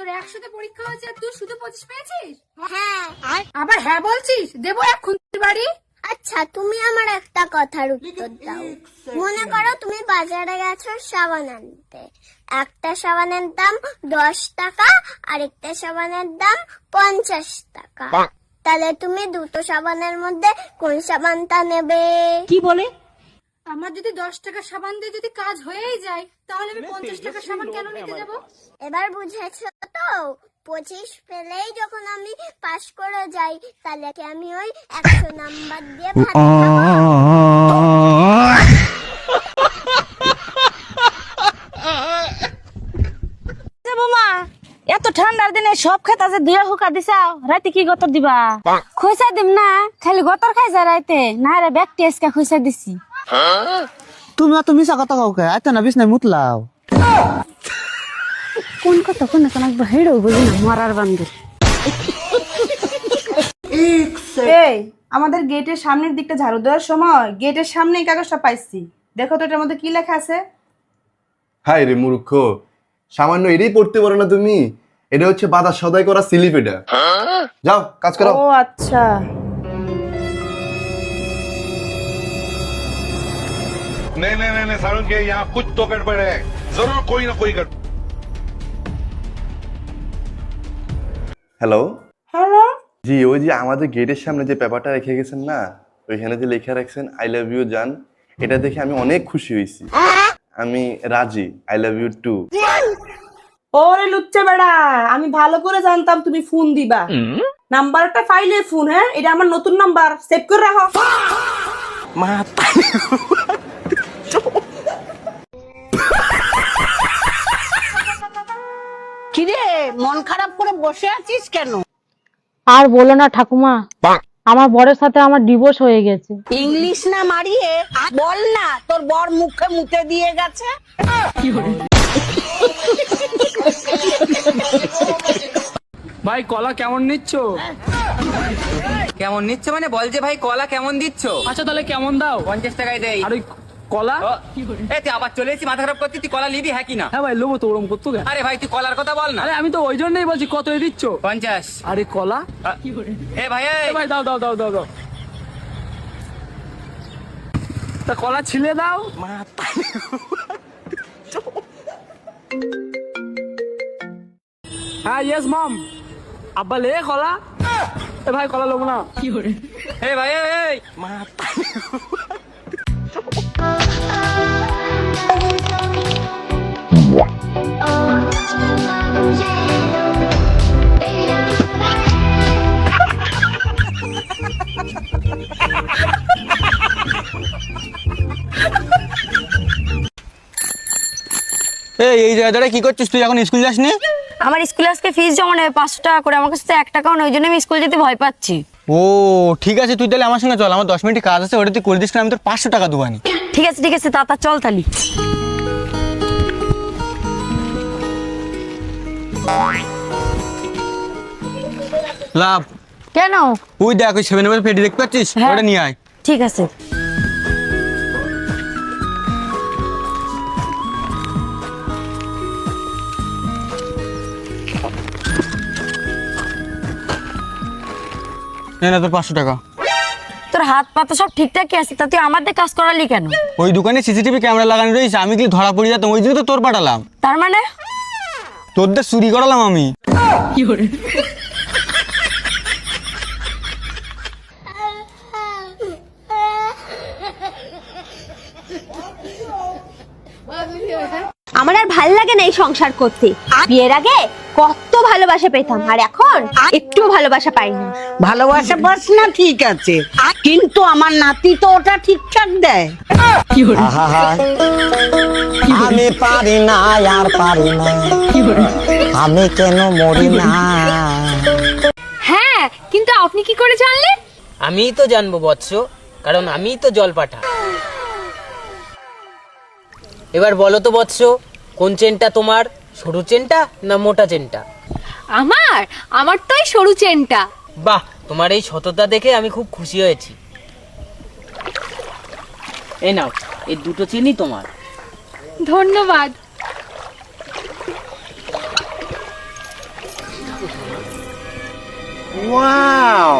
তোর 100তে পরীক্ষা হয়েছে আর তুই শুধু 25 পেয়েছিস? হ্যাঁ। আবার হ্যাঁ বলছিস? দেবো এখন বাড়ি। আচ্ছা, তুমি আমার একটা কথার উত্তর দাও। মনে করো তুমি বাজারে গেছো সাবান আনতে, একটা সাবানের দাম 10 টাকা আর একটা সাবানের দাম 50 টাকা। তাহলে তুমি দুটো সাবানের মধ্যে কোন সাবানটা নেবে? কি বলে? আমার যদি 10 টাকা সাবান দিয়ে যদি কাজ হয়েই যায়, তাহলে আমি 50 টাকা সাবান কেন নিতে যাব? এবার বুঝেছো তো? 25 পেলেই যখন আমি পাশ করে যাই, তাহলে কি আমি ওই 100 নাম্বার দিয়ে ভাত খাবো? বোমা, এত ঠান্ডার দিনে সব খেত আছে দুয়া হুকা দিছাও, রাতে কি গতর দিবা? খুঁজা দিম না, খালি গতর খাইছা রাইতে না রে? ব্যাগটি আজকে খুঁজা দিছি। তুমি তো মিশা কথা কাউকে আইতে না বিছনায় মুতলাও। কোন কথা কোন কোন হেড়ো বুঝি না, মরার বান্ধব। এই আমাদের গেটের সামনের দিকটা ঝাড়ু দেওয়ার সময় গেটের সামনে এই কাগজটা পাইছি, দেখো তো এটার মধ্যে কি লেখা আছে। হাই রে মূর্খ, সামান্য এটাই পড়তে পারো না তুমি? এটা হচ্ছে বাধা সদাই করা স্লিপ। এটা যাও কাজ করো। ও আচ্ছা, नहीं नहीं नहीं नहीं सारुण के यहाँ कुछ तो गड़बड़ है, जरूर कोई ना कोई गड़बड़। Hello hello. জি, ওই যে আমাদের গেটের সামনে যে পেপারটা রেখে গেছেন না, ওইখানে যে লেখা রাখছেন আই লাভ ইউ জান, এটা দেখে আমি অনেক খুশি হয়েছি। আমি রাজি, আই লাভ ইউ টু। ওরে লুচ্চা বেড়া, আমি ভালো করে জানতাম তুমি ফোন দিবা। নাম্বারটা ফাইলে ফোন, হ্যাঁ এটা আমার নতুন নাম্বার, সেভ করে রাখো। কিরে মন খারাপ করে বসে আছিস কেন? আর বলো না ঠাকুমা, আমার বরের সাথে আমার ডিভোর্স হয়ে গেছে। ইংলিশ না মারিয়ে বল না তোর বর মুখে মুতে দিয়ে গেছে। ভাই কলা কেমন নিচ্ছ? কেমন নিচ্ছ মানে বল যে ভাই কলা কেমন দিচ্ছ? আচ্ছা তাহলে কেমন দাও? 50 টাকায় দেই। আর ওই কলা? এই তুই আবার চলে এসেছি মাথা খারাপ করতে, তুই কলা নিবি হ্যাঁ কি না? হ্যাঁ ভাই লোবো তো, ওরম করতো কেন? আরে ভাই তুই কলার কথা বল না। আরে আমি তো ওই জন্যই বলছি কত দিচ্ছ? 50। আরে কলা? এ ভাই এ ভাই দাও দাও দাও দাও দাও। তা কলা ছিলে দাও। হ্যাঁ ইয়েস মম। আব্বা লে কলা। এ ভাই কলা লোবো না। এ ভাই এই এই জায়গাটা কি করছিস তুই? এখন স্কুল যাসনি? আমার স্কুলে আজকে ফিস জমা নেবে 500 টাকা করে, আমার কাছে তো 1 টাকাও নেই, ওই জন্য আমি স্কুল যেতে ভয় পাচ্ছি। ও ঠিক আছে, তুই তাহলে আমার সঙ্গে চল, আমার 10 মিনিট কাজ আছে, ওটা তুই করে দিস না, আমি তোর 500 টাকা দেবানি। ঠিক আছে তাতা চল তালি। লাভ কেন? ওই দেখ ওই 7 পেটি দেখতে পাচ্ছিস, হ্যাঁ। ওটা নিয়ে আয়। ঠিক আছে। নে না তোর 500 টাকা। তোর হাত পা তো সব ঠিকঠাকই আছে, তা তুই আমাদের কাজ করালি কেন? ওই দোকানে সিসিটিভি ক্যামেরা লাগানো রয়েছে, আমি কি ধরা পড়ে যেতাম, ওই জন্য তো তোর পাঠালাম। তার মানে? তোরদের চুরি করালাম আমি। আমার আর ভাল লাগে না এই সংসার করতে। বিয়ের আগে কত ভালোবাসা পেতাম, আর এখন একটু ভালোবাসা পাই না। ভালোবাসা পাস না ঠিক আছে, কিন্তু আমার নাতি তো ওটা ঠিকঠাক দেয়। আমি পারি না আর পারি না, আমি কেন মরি না। হ্যাঁ, কিন্তু আপনি কি করে জানলেন? আমিই তো জানবো বৎস, কারণ আমিই তো জল পাঠা। এবার বলো তো বৎস, কোন চেনটা তোমার, সরু চেনটা না মোটা চেনটা? আমার তো এই সরু চেনটা। বাহ, তোমার এই সততা দেখে আমি খুব খুশি হয়েছি। এই নাও, এই দুটো চেনই তোমার। ধন্যবাদ। ওয়াও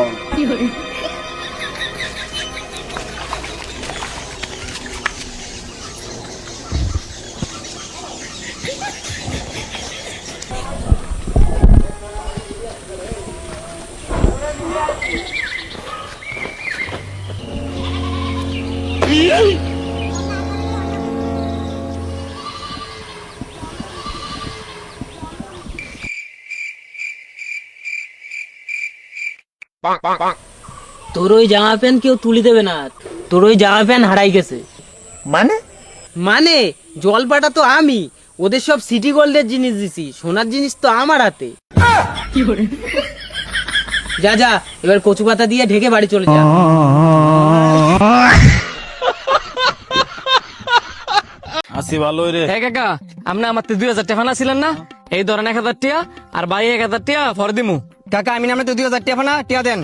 তোর ওই জামা প্যান্ট কেউ তুলি দেবে না, তোর ওই জামা প্যান্ট হারাই গেছে। মানে মানে জলপাটা তো আমি, ওদের সব সিটি গোল্ডের জিনিস দিছি, সোনার জিনিস তো আমার হাতে। যা যা, এবার কচু পাতা দিয়ে ঢেকে বাড়ি চলে যা। আসি ভালোই রে। হ্যাঁ কাকা, আপনি আমার 2000 টাকা ফানা ছিলেন না? এই ধরেন 1000 টাকা, আর ভাই 1000 টাকা ফর দিমু। কাকা আমি নামে তো 2000 টাকা ফানা টিয়া দেন।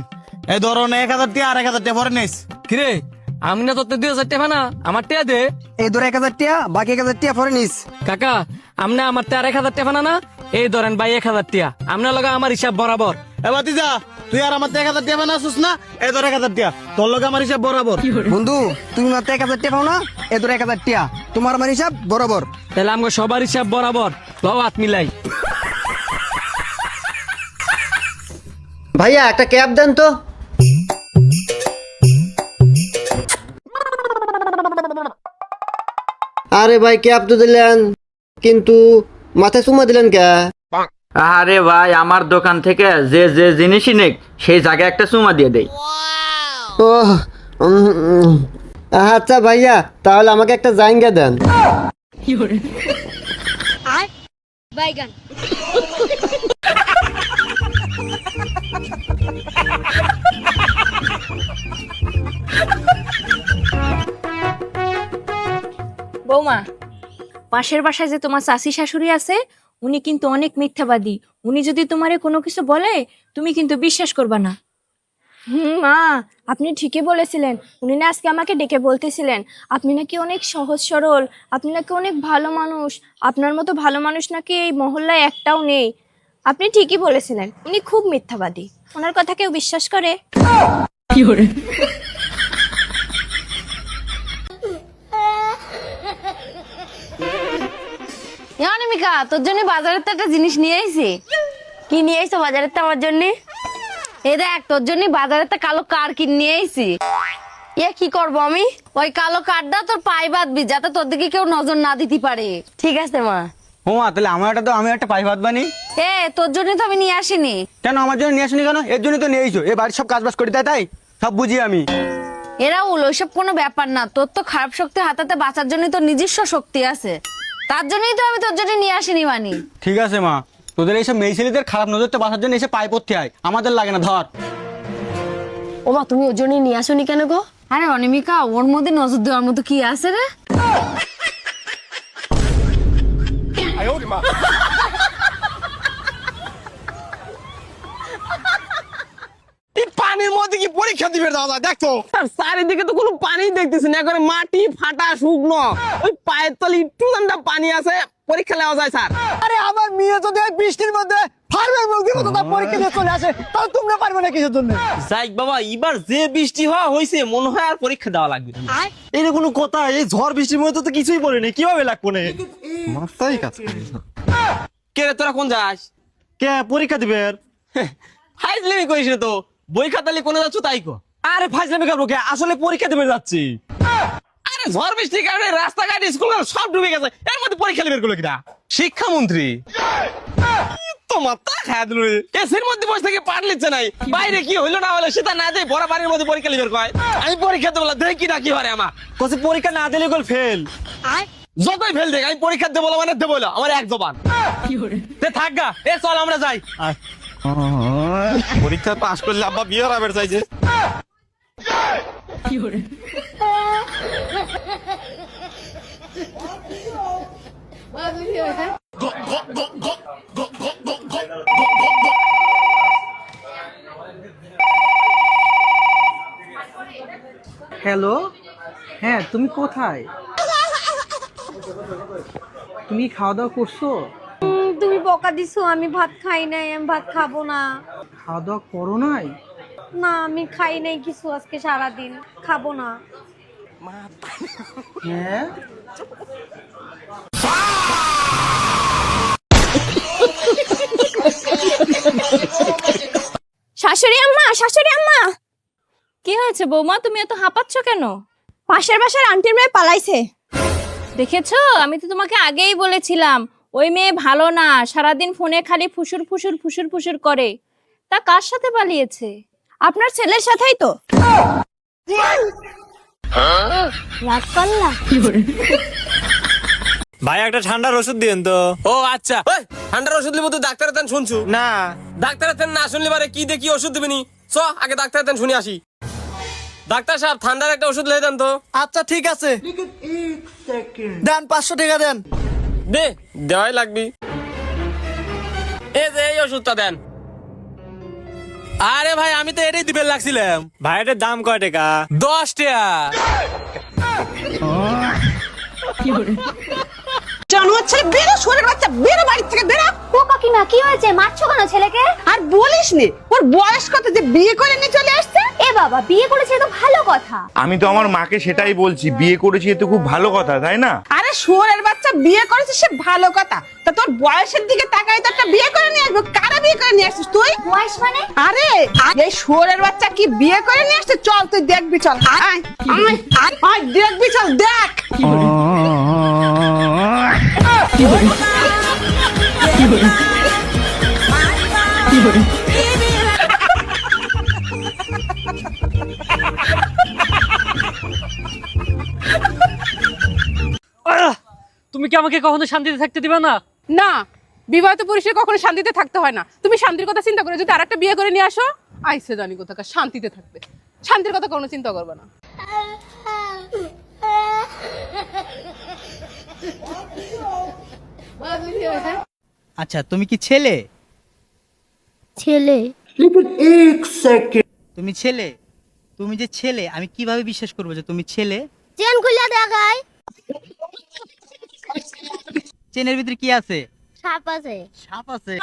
এই ধরুন 1000 টাকা আর 1000 টাকা পরে নিস। কিরে আমি না তো 2000 টাকা ফানা, আমার টিয়া দে। এই ধর 1000 টাকা, বাকি 1000 টাকা পরে নিস। কাকা আমনে আমার 1000 টাকা ফানা না, এই ধরেন ভাই 1000 টাকা, আপনার লগে আমার হিসাব বরাবর। এ বাতিজা, তুই আর আমার 1000 টাকা ফানা আসুস না, এই ধর 1000 টাকা, তোর লগে আমার হিসাব বরাবর। বন্ধু তুমি মাত্র 1000 টাকা পাও না, এই ধর 1000 টাকা, তোমার আমার হিসাব বরাবর। তাহলে আমাকে সবার হিসাব বরাবর, লও হাত মিলাই। ভাইয়া একটা ক্যাব দেন তো। আরে ভাই ক্যাব তো দিলেন, কিন্তু মাথায় চুমা দিলেন কে? আরে ভাই আমার দোকান থেকে যে যে জিনিসই নেক সেই জায়গায় একটা চুমা দিয়ে দেয়। ও আচ্ছা ভাইয়া, তাহলে আমাকে একটা জাইঙ্গা দেন। বাইগান। বৌমা, পাশের বাসায় যে তোমার চাচি শাশুড়ি আছে, উনি কিন্তু অনেক মিথ্যাবাদী। উনি যদি তোমারে কোনো কিছু বলে, তুমি কিন্তু বিশ্বাস করবা না। মা, আপনি ঠিকই বলেছিলেন। উনি না আজকে আমাকে ডেকে বলতেছিলেন আপনি নাকি অনেক সহজ সরল, আপনি নাকি অনেক ভালো মানুষ, আপনার মতো ভালো মানুষ নাকি এই মহল্লায় একটাও নেই। আপনি ঠিকই বলেছিলেন, উনি খুব মিথ্যাবাদী। ওনার কথা কেউ বিশ্বাস করে? অনামিকা, তোর জন্য বাজারের তো একটা জিনিস নিয়ে আইছি। কি নিয়ে আইছো বাজারের তো আমার জন্য? এই দেখ, তোর জন্য বাজারের তো কালো কার কিনে নিয়ে আইছি। কি করবো আমি? ওই কালো কারটা তোর পায়ে বাঁধবি, যাতে তোর দিকে কেউ নজর না দিতে পারে। ঠিক আছে মা? হুমা তাহলে আমি একটা পাই ভাত বানি। তোর জন্য তো আমি নিয়ে আসিনি। কেন আমার জন্য নিয়ে আসুনি কেন? এর জন্য তো নিয়ে আইছো, এ বাড়ির সব কাজ বাজ করে দেয়, তাই সব বুঝি আমি। এরা ওইসব কোনো ব্যাপার না, তোর তো খারাপ শক্তি হাতাতে বাঁচার জন্য তোর নিজস্ব শক্তি আছে, তার জন্যই তো আমি তোর জন্য নিয়ে আসিনি মানি। ঠিক আছে মা, তোদের এইসব মেয়ে ছেলেদের খারাপ নজরটা বাঁচার জন্য এসে পায়ে পড়তে হয়, আমাদের লাগে না। ধর ও মা, তুমি ওর জন্য নিয়ে আসোনি কেন গো? আরে অনিমিকা, ওর মধ্যে নজর দেওয়ার মতো কি আছে রে? পানির মধ্যে কি পরীক্ষা দিবে দাদা? দেখো চারিদিকে তো কোনো পানি দেখতেছি না, করে মাটি ফাটা শুকনো, ওই পায়ের তলে একটু ঠান্ডা পানি আছে, পরীক্ষা নেওয়া যায় স্যার। আরে আমার মেয়ে যদি ওই বৃষ্টির মধ্যে ফার্মের মুরগির মতো তার পরীক্ষা দিয়ে চলে আসে, তাহলে তোমরা পারবে না কিসের জন্য? যাই বাবা, এবার যে বৃষ্টি হয়েছে মনে হয় আর পরীক্ষা দেওয়া লাগবে। এই কোনো কথা, এই ঝড় বৃষ্টির মধ্যে তো কিছুই পড়েনি, কিভাবে লাগবো না? মাথায় কাজ কে রে, তোরা কোন যাস? কে পরীক্ষা দিবে? ফাইজলামি করিস না তো, বই খাতালি কোনে যাচ্ছ তাই কো। আরে ফাইজলামি করবো কে, আসলে পরীক্ষা দেবে যাচ্ছি। আরে ঝড় বৃষ্টির কারণে রাস্তাঘাট স্কুল সব ডুবে গেছে, এর মধ্যে পরীক্ষা বের করলো কিনা? শিক্ষামন্ত্রী তোমার তা খায় দিল, এসির মধ্যে বসে থেকে পাঠ লিখছে নাই, বাইরে কি হইলো না হলো সেটা না দেয়, বড় বাড়ির মধ্যে পরীক্ষা লিখে কয় আমি পরীক্ষা দেবো, দেখি না কি হয় আমার কোসে পরীক্ষা না দিলে গোল ফেল। যতই ফেল দেখ, আমি পরীক্ষা দেবো মানে দেবো, আমার এক জবান থাক গা। এ চল আমরা যাই, পরীক্ষা পাস করলে আব্বা বিয়ে রাবের চাইছে। হ্যালো, হ্যাঁ তুমি কোথায়? তুমি খাওয়া দাওয়া করছো? তুমি বকা দিছো, আমি ভাত খাই নাই, আমি ভাত খাবো না। খাওয়া দাওয়া করো নাই? না, আমি খাই নাই কিছু আজকে সারাদিন, খাবো না। হ্যাঁ, শাশুড়ি আম্মা, শাশুড়ি আম্মা, কি হয়েছে বৌমা, তুমি এত হাঁপাচ্ছ কেন? পাশের বাসার আন্টির মেয়ে পালাইছে। দেখেছো, আমি তো তোমাকে আগেই বলেছিলাম ওই মেয়ে ভালো না, সারাদিন ফোনে খালি ফুসুর ফুসুর ফুসুর ফুসুর করে। তা কার সাথে পালিয়েছে? আপনার ছেলের সাথেই তো। রাগ করলা? ভাই একটা ঠান্ডার ওষুধ দিন তো। ও আচ্ছা, ঠান্ডার ওষুধ নিবো তো ডাক্তারের তেন শুনছু না, ডাক্তারের তেন না শুনলে পারে কি দেখি ওষুধ দিবেনি। চ আগে ডাক্তারের তেন শুনে আসি। ডাক্তার সাহেব ঠান্ডার একটা ওষুধ লিখে দেন তো। আচ্ছা ঠিক আছে, দেন 500 টাকা দেন। দে, দেওয়াই লাগবি। এই যে এই ওষুধটা দেন। আরে ভাই, আমি তো এটাই দিবেন লাগছিলাম। ভাই এটার দাম কয় টাকা? 10 টাকা। জানোয়ার ছেলে, বেরো, শোরের বাচ্চা, বেরো বাড়ি থেকে, বেরো। ও কাকিমা, কি হয়েছে? মারছো কেন ছেলেকে? আর বলিস নে, ওর বয়স কত যে বিয়ে করে নিয়ে চলে আসছে। এ বাবা, বিয়ে করেছে তো ভালো কথা। আমি তো আমার মাকে সেটাই বলছি, বিয়ে করেছি এ তো খুব ভালো কথা, তাই না? আরে শোরের বাচ্চা, বিয়ে করেছে সে ভালো কথা, তা তোর বয়সের দিকে তাকাই তো একটা বিয়ে করে নিয়ে আসবো। কারা বিয়ে করে নিয়ে আসছিস তুই? বয়স মানে? আরে এই শোরের বাচ্চা কি বিয়ে করে নিয়ে আসছে? চল তুই দেখবি, চল আয় আয় আয়, দেখবি, চল দেখ। তুমি কি আমাকে কখনো শান্তিতে থাকতে দিবা না? না, বিবাহিত পুরুষের কখনো শান্তিতে থাকতে হয় না। তুমি শান্তির কথা চিন্তা করে যদি আরেকটা বিয়ে করে নিয়ে আসো, আইসে জানি কোথাকার শান্তিতে থাকবে। শান্তির কথা কোনো চিন্তা করবে না। আচ্ছা, তুমি কি ছেলে? ছেলে? তুমি ছেলে? তুমি যে ছেলে, আমি কিভাবে বিশ্বাস করবো যে তুমি ছেলে? চেন খুলে দেখাই। চেনের ভিতরে কি আছে? সাপ আছে। সাপ আছে?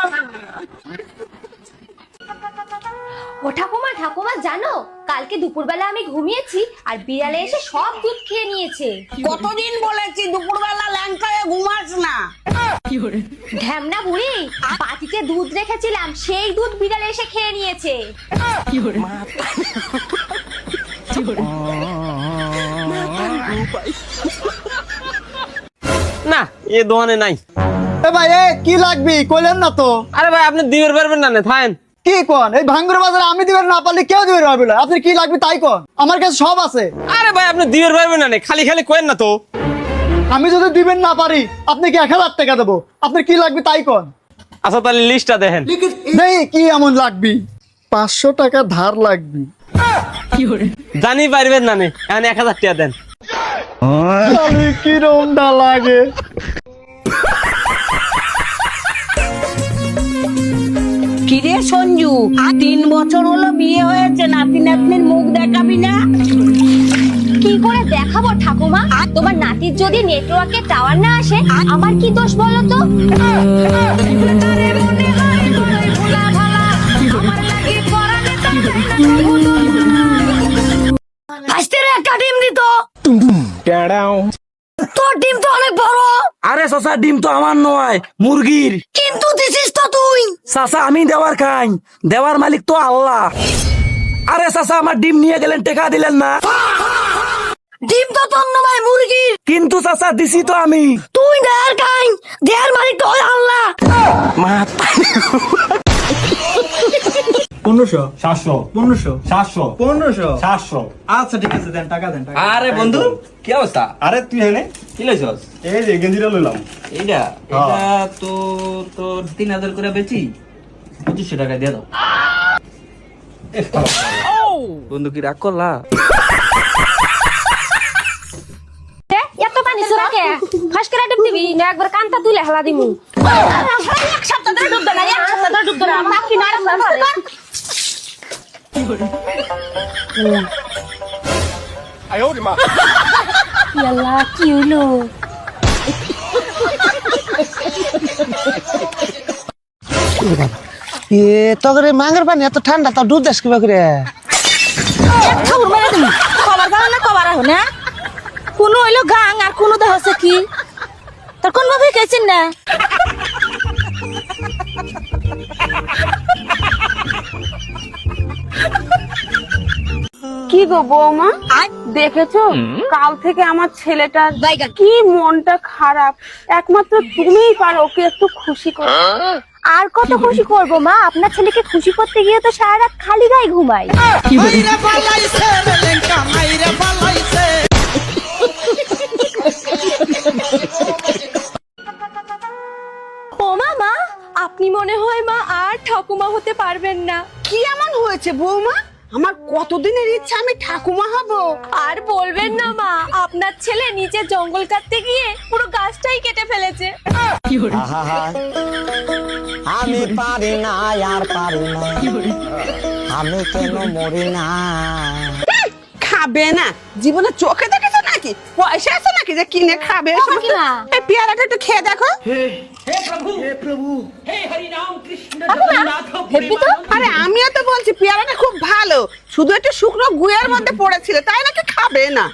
ও ঠাকুমা, ঠাকুমা জানো, কালকে দুপুরবেলা আমি ঘুমিয়েছি আর বিড়ালে এসে সব দুধ খেয়ে নিয়েছে। কতদিন বলেছি দুপুরবেলা ল্যাংকায় ঘুমাস না। ঢ্যামনা বুড়ি, বাটিতে দুধ রেখেছিলাম, সেই দুধ বিড়ালে এসে খেয়ে নিয়েছে। না, এ দোকানে নাই। এ ভাই, কি লাগবি কইলেন না তো? আরে ভাই, আপনি দিবের পারবেন না, থাকেন। কি কোন? এই ভাঙ্গুর বাজারে আমি দিবেন না পারলে কেউ দিবে না। বলে আপনি কি লাগবে তাই কোন, আমার কাছে সব আছে। আরে ভাই, আপনি দিবের পারবেন না, খালি খালি কোয়েন না তো। আমি যদি দিবেন না পারি, আপনি কি 1000 টাকা দেবো? আপনার কি লাগবে তাই কোন। আচ্ছা, তাহলে লিস্টটা দেখেন। নেই, কি এমন লাগবি? 500 টাকা ধার লাগবি। জানি পারবেন না, এখন 1000 টাকা দেন। কি রমটা লাগে। কিরে সঞ্জু, 3 বছর হলো বিয়ে হয়েছে, নাতি নাতনির মুখ দেখাবি না? কি করে দেখাবো ঠাকুমা? তোমার নাতির যদি নেটওয়ার্কে টাওয়ার না আসে, আমার কি দোষ বলো তো? আস্তেরে একটা ডিম দিত। তোর ডিম তো অনেক বড়। আরে চাচা, ডিম তো আমার নয়, মুরগির। কিন্তু দিছিস তো তুই। চাচা, আমি দেওয়ার খাই, দেওয়ার মালিক তো আল্লাহ। আরে চাচা, আমার ডিম নিয়ে গেলেন, টাকা দিলেন না। ডিম তো তোর নয়, মুরগির। কিন্তু চাচা, দিছি তো আমি। তুই দেয়ার খাই, দেয়ার মালিক তো আল্লাহ। 1500 700 1500 700 1500 700। আচ্ছা ঠিক আছে, দেন টাকা দেন। আরে বন্ধু, কি অবস্থা? আরে তুই এনে কি লইছস? এই যে গেঞ্জিটা লইলাম। এইটা এটা তো তোর 3000 করে বেচি 2500 টাকা দিয়ে দাও। বন্ধু কি রাগ করলা? এত পানি সুরাকে ফাঁস করে ডিম দিবি না, একবার কানটা তুলে হেলা দিমু। এক সপ্তাহ ধরে ডুব দেনা, এক সপ্তাহ ধরে ডুব দেনা, বাকি না রে ভাই। আল্লাহ, কি হলো? এ তগরে মাঙ্গের পানি এত ঠান্ডা তা দুধ দেশ কিবা করে ঠাকুর মারা তুমি কবার দাও না কবার আহ না কোনো হইলো গাং আর কোনো দেহ হচ্ছে কি তোর কোন ভাবে কেছেন না কি গো বৌমা দেখেছো কাল থেকে আমার ছেলেটার কি মনটা খারাপ একমাত্র তুমিই পারো ওকে একটু খুশি করো। আর কত খুশি করব মা, আপনার ছেলেকে খুশি করতে গিয়ে তো সারা রাত খালি গায়ে ঘুমাই। ও মা, আপনি মনে হয় মা আর ঠাকুমা হতে পারবেন না। কি এমন হয়েছে বৌমা? আমার কতদিনের ইচ্ছা আমি ঠাকুমা হব। আর বলবেন না মা, আপনার ছেলে নিচে জঙ্গল কাটতে গিয়ে পুরো গাছটাই কেটে ফেলেছে। আহা, আমি পারি না আর পারি না, আমি কেন মরি না। খাবে না জীবনে চোখে দেখেছো নাকি? পয়সা আছে নাকি যে কিনে খাবে? এই পেয়ারাটা একটু খেয়ে দেখো। আরে আমিও তো বলছি পেয়ারাটা খুব ভালো, শুধু একটু শুকনো গুয়ের মধ্যে পড়েছিল তাই নাকি খাবে না।